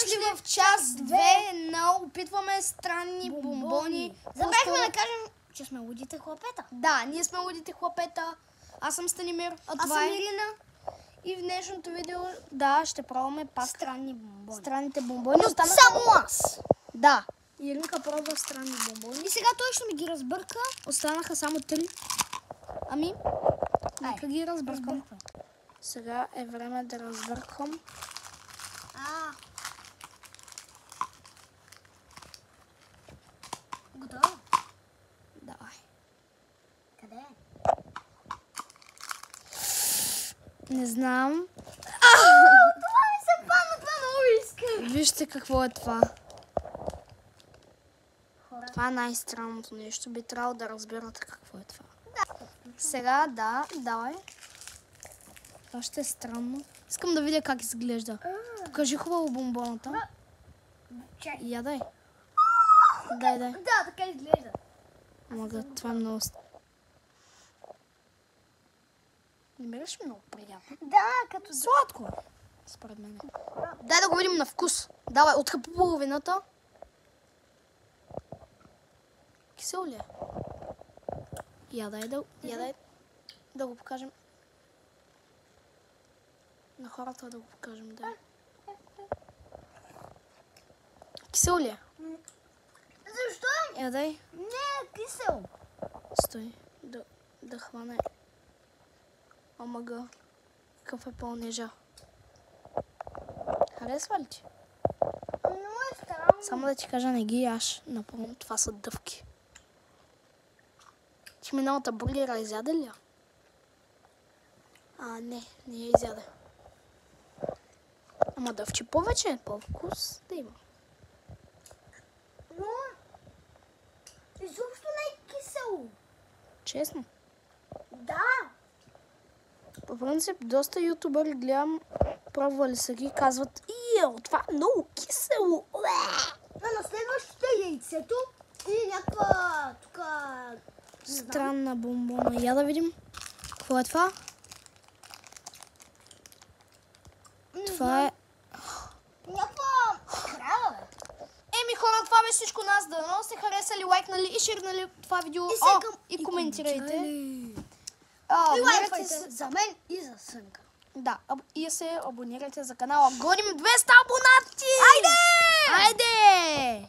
дошли в част 2 на опитваме странни бомбони. Забрахме да кажем, че сме лудите хлапета. Да, ние сме лудите хлапета. Аз съм Станимир, а това съм е Ирина. И в днешното видео, да, ще пробваме пак Странни бомбони. странните бомбони. Само аз. Да, Иринка пробва странни бомбони. И сега той ще ми ги разбърка. Останаха само 3. Ами, нека ги разбъркам. Сега е време да разбъркам. Готово? Давай. Къде е? Не знам. Това ми се падна, това много искам. Вижте какво е това. Това е най-странното нещо. Би трябвало да разберете какво е това. Сега, да, давай. Това ще е странно. Искам да видя как изглежда. Покажи хубаво бомбоната. Чакай. Ядай. Дай. Да, така изглежда. Ама това е много... Не беше много приятно. Да, като Сладко, според мен. Дай да го видим на вкус. Давай, откъпи половината. Кисело ли е? Ядай да го покажем. На хората да го покажем, да. Кисело ли е? Защо? Ядай. Не е кисело. Стой. Да хване. Омага. Какъв е пълнежа. Харесва ли ти? Много е странно. Само да ти кажа, не ги яш. Напълно, това са дъвки. Ти миналата бургера изяде ли я? Не я изяде. Ама дъвче повече, по-вкус да има. Но изобщо не е кисело. Честно. Да. По принцип, доста ютубъри гледам, пробвали са ги, казват, това е много кисело. А на следващото е яйцето или някаква тук... Странна бомбона. Я да видим. Какво е това? Това е... Някаква крава, бе. Еми хора, това беше всичко нас. Дано сте харесали, лайкнали и шернали това видео. И коментирайте. И лайквайте за мен и за Сънка. Да, и се абонирайте за канала. Гоним 200 абонати! Айде!